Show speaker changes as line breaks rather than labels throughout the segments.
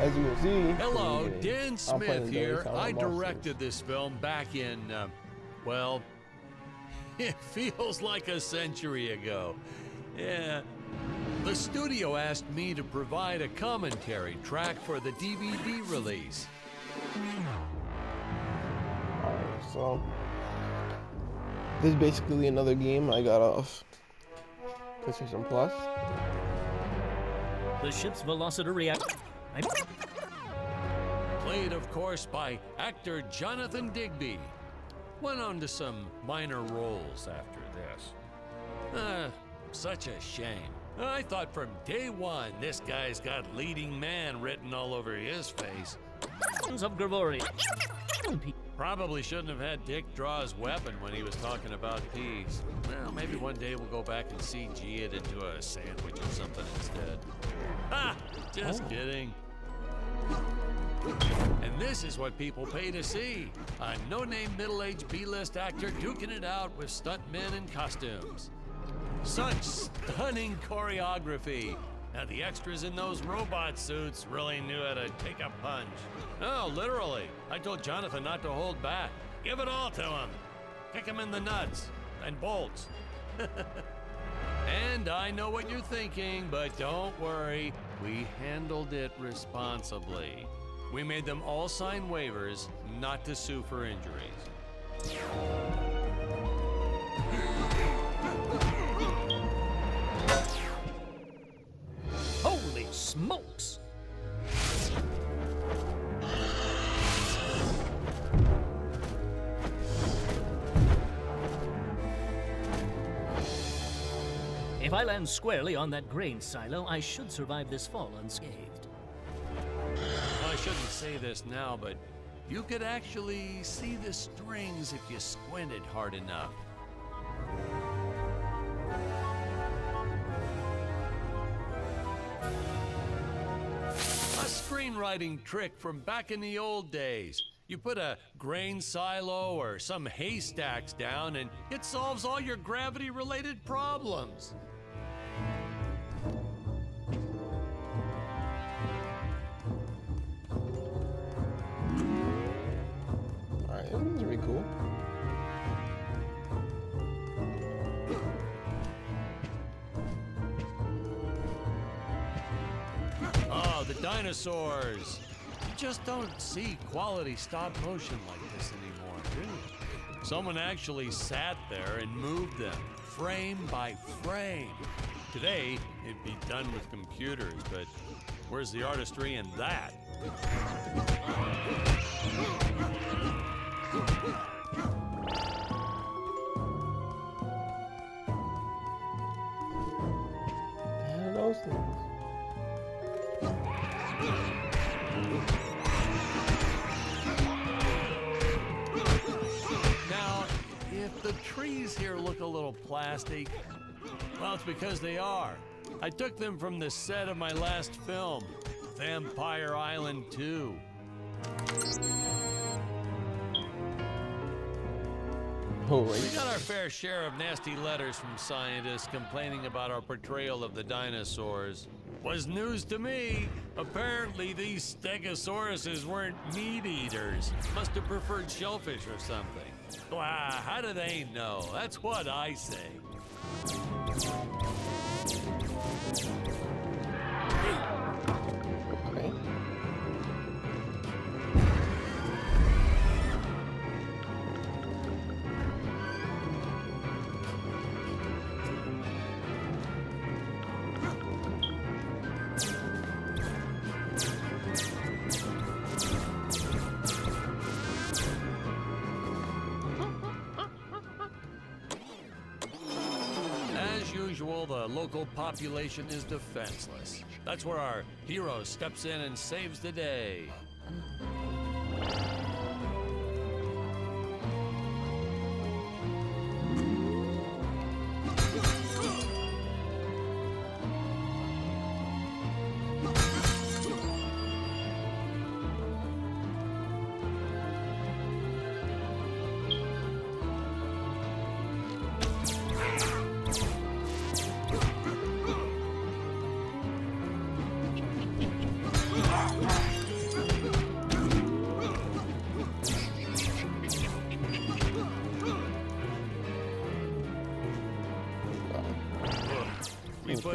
as you can see.
Hello, Dan
I'm
Smith
playing
here.
Daytime
I
Monsters.
directed this film back in, well, it feels like a century ago. Yeah. The studio asked me to provide a commentary track for the DVD release.
Alright, so this is basically another game I got off PlayStation Plus.
The ship's velocity react.
Played, of course, by actor Jonathan Digby. Went on to some minor roles after this. Such a shame. I thought from day one this guy's got leading man written all over his face.
Of Gravoria.
Probably shouldn't have had Dick draw his weapon when he was talking about peas. Well, maybe one day we'll go back and CG it into a sandwich or something instead. Ha! Just kidding. And this is what people pay to see. A no-name middle-aged B-list actor duking it out with stuntmen in costumes. Such stunning choreography. Now the extras in those robot suits really knew how to take a punch. Oh, literally. I told Jonathan not to hold back. Give it all to him. Kick him in the nuts and bolts. And I know what you're thinking, but don't worry. We handled it responsibly. We made them all sign waivers not to sue for injuries.
Holy smokes! If I land squarely on that grain silo, I should survive this fall unscathed.
Well, I shouldn't say this now, but you could actually see the strings if you squinted hard enough. A screenwriting trick from back in the old days. You put a grain silo or some haystacks down and it solves all your gravity-related problems.
Alright, this is pretty cool.
Oh, the dinosaurs. You just don't see quality stop motion like this anymore, do you? Someone actually sat there and moved them, frame by frame. Today, it'd be done with computers, but where's the artistry in that?
The hell are those things?
Now, if the trees here look a little plastic, well, it's because they are. I took them from the set of my last film, Vampire Island 2.
Oh,
We
wait.
got our fair share of nasty letters from scientists complaining about our portrayal of the dinosaurs. Was news to me. Apparently, these stegosauruses weren't meat eaters. Must have preferred shellfish or something. Wow, how do they know? That's what I say.
Okay.
As usual, the local population is defenseless. That's where our hero steps in and saves the day.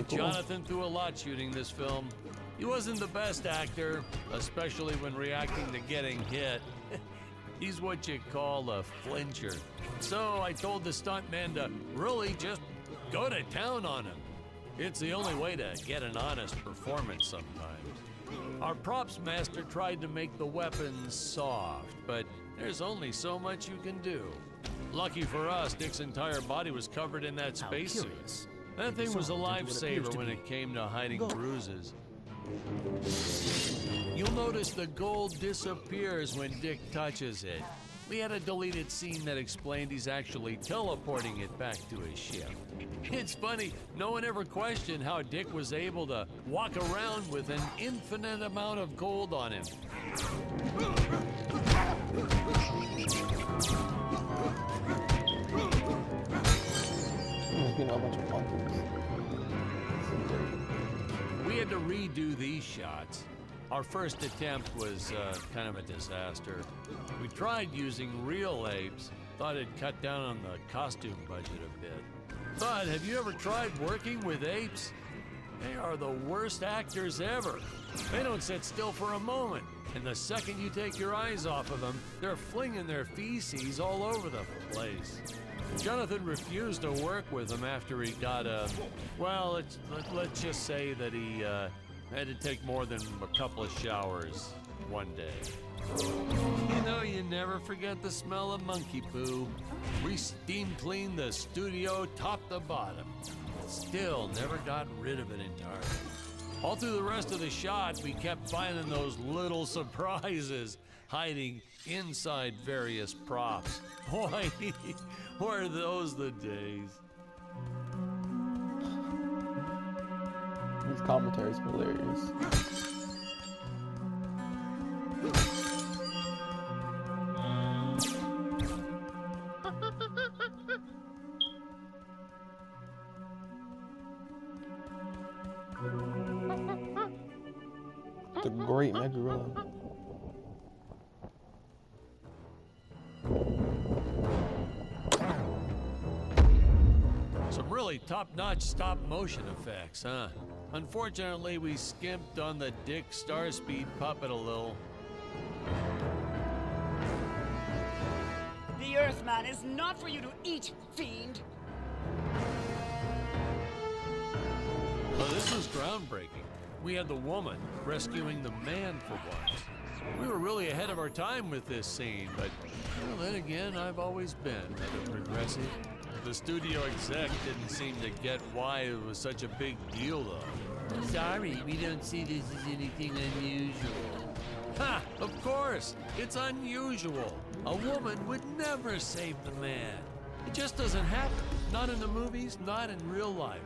pretty cool.
Jonathan through a lot shooting this film. He wasn't the best actor, especially when reacting to getting hit. He's what you call a flincher. So I told the stuntman to really just go to town on him. It's the only way to get an honest performance sometimes. Our props master tried to make the weapons soft, but there's only so much you can do. Lucky for us, Dick's entire body was covered in that
How
spacesuit.
curious.
That thing was a
Dissolved into what appears
lifesaver
to
when
be
it came to hiding
gold.
bruises. You'll notice the gold disappears when Dick touches it. We had a deleted scene that explained he's actually teleporting it back to his ship. It's funny, no one ever questioned how Dick was able to walk around with an infinite amount of gold on him.
You know, a bunch of monkeys.
We had to redo these shots. Our first attempt was kind of a disaster. We tried using real apes, thought it'd cut down on the costume budget a bit. But have you ever tried working with apes? They are the worst actors ever. They don't sit still for a moment, and the second you take your eyes off of them, they're flinging their feces all over the place. Jonathan refused to work with them after he got well, let's just say that he had to take more than a couple of showers one day. You know, you never forget the smell of monkey poo. We steam cleaned the studio top to bottom. Still never got rid of it entirely. All through the rest of the shot, we kept finding those little surprises hiding inside various props. Boy, were those the days.
These commentaries hilarious. The great Megarilla.
Some really top-notch stop-motion effects, huh? Unfortunately, we skimped on the Dick Starspeed puppet a little.
The Earthman is not for you to eat, fiend!
Well, this was groundbreaking. We had the woman rescuing the man for once. We were really ahead of our time with this scene, but well, then again, I've always been a progressive. The studio exec didn't seem to get why it was such a big deal, though. Sorry, we don't see this as anything unusual. Ha! Of course! It's unusual. A woman would never save the man. It just doesn't happen. Not in the movies, not in real life.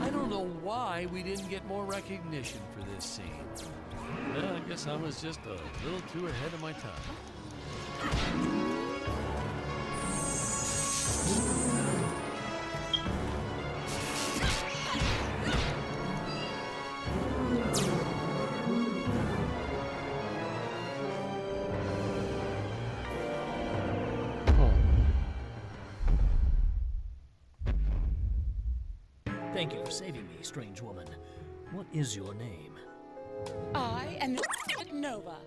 I don't know why we didn't get more recognition for this scene. Well, I guess I was just a little too ahead of my time.
Thank you for saving me, strange woman. What is your name?
I am the Nova.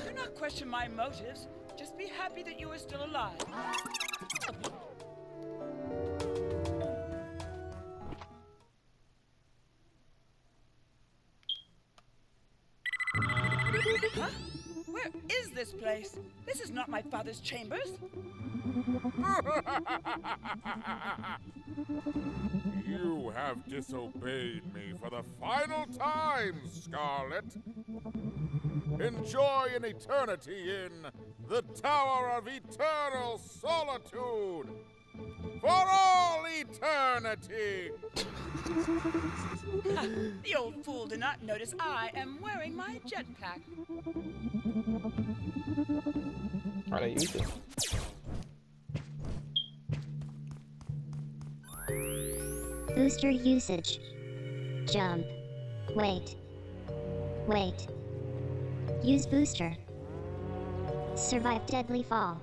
Do not question my motives. Just be happy that you are still alive. Huh? Where is this place? This is not my father's chambers.
You have disobeyed me for the final time, Scarlet. Enjoy an eternity in the Tower of Eternal Solitude. For all eternity!
The old fool did not notice I am wearing my jetpack.
How do I use it?
Booster usage. Jump. Wait. Wait. Use booster. Survive deadly fall.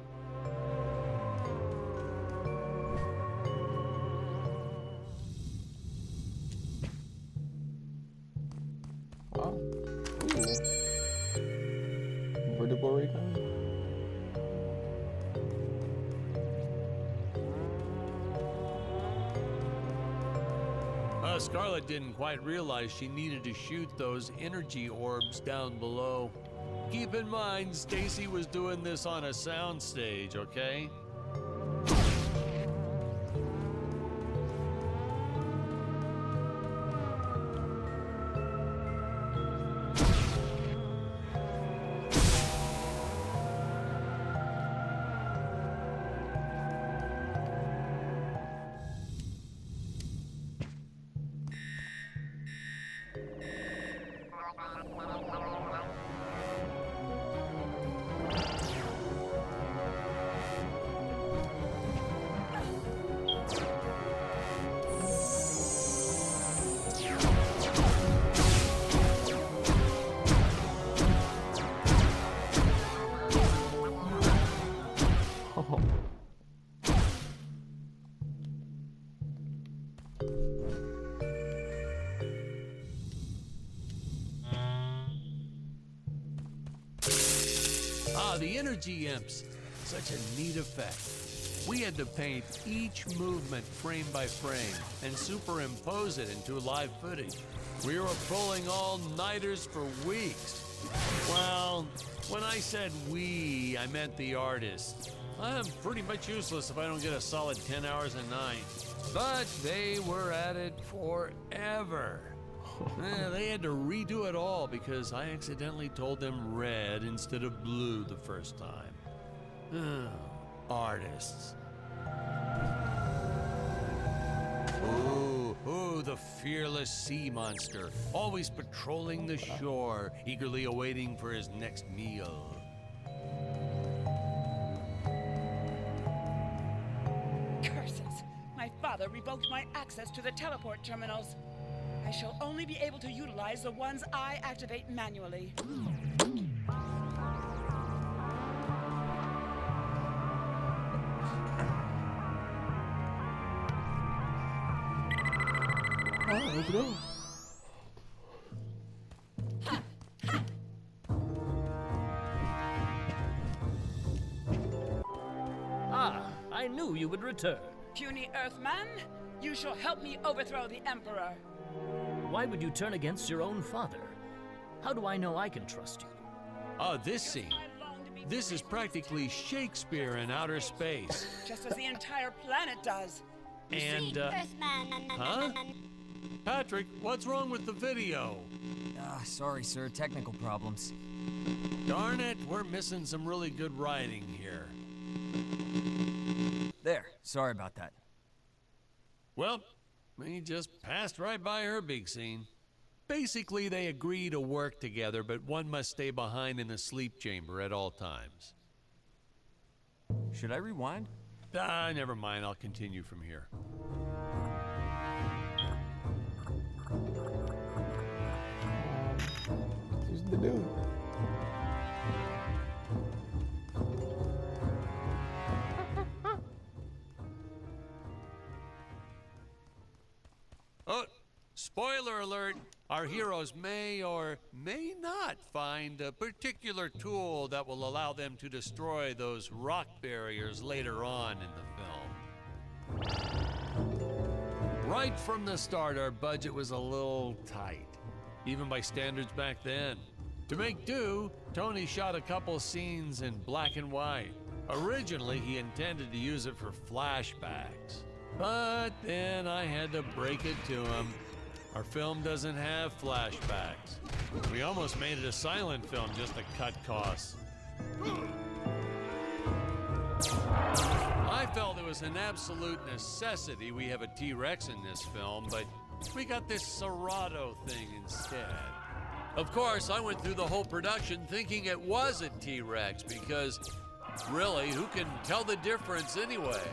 Scarlet didn't quite realize she needed to shoot those energy orbs down below. Keep in mind, Stacy was doing this on a soundstage, okay? The energy imps. Such a neat effect. We had to paint each movement frame by frame and superimpose it into live footage. We were pulling all-nighters for weeks. Well, when I said we, I meant the artists. I'm pretty much useless if I don't get a solid 10 hours a night. But they were at it forever. They had to redo it all because I accidentally told them red instead of blue the first time. Artists. Ooh, the fearless sea monster, always patrolling the shore, eagerly awaiting for his next meal.
Curses! My father revoked my access to the teleport terminals. I shall only be able to utilize the ones I activate manually.
Alright, let's go.
Ah, I knew you would return.
Puny Earthman, you shall help me overthrow the Emperor.
Why would you turn against your own father? How do I know I can trust you?
Oh, this scene. This is practically Shakespeare in outer space.
Just as the entire planet does.
And, huh? Patrick, what's wrong with the video?
Sorry, sir. Technical problems.
Darn it, we're missing some really good writing here.
There. Sorry about that.
Well, we just passed right by her big scene. Basically, they agree to work together, but one must stay behind in the sleep chamber at all times.
Should I rewind?
Never mind. I'll continue from here.
Here's the dude.
Oh, spoiler alert. Our heroes may or may not find a particular tool that will allow them to destroy those rock barriers later on in the film. Right from the start, our budget was a little tight, even by standards back then. To make do, Tony shot a couple scenes in black and white. Originally, he intended to use it for flashbacks. But then I had to break it to him. Our film doesn't have flashbacks. We almost made it a silent film just to cut costs. I felt it was an absolute necessity we have a T-Rex in this film, but we got this Serato thing instead. Of course, I went through the whole production thinking it was a T-Rex because, really, who can tell the difference anyway?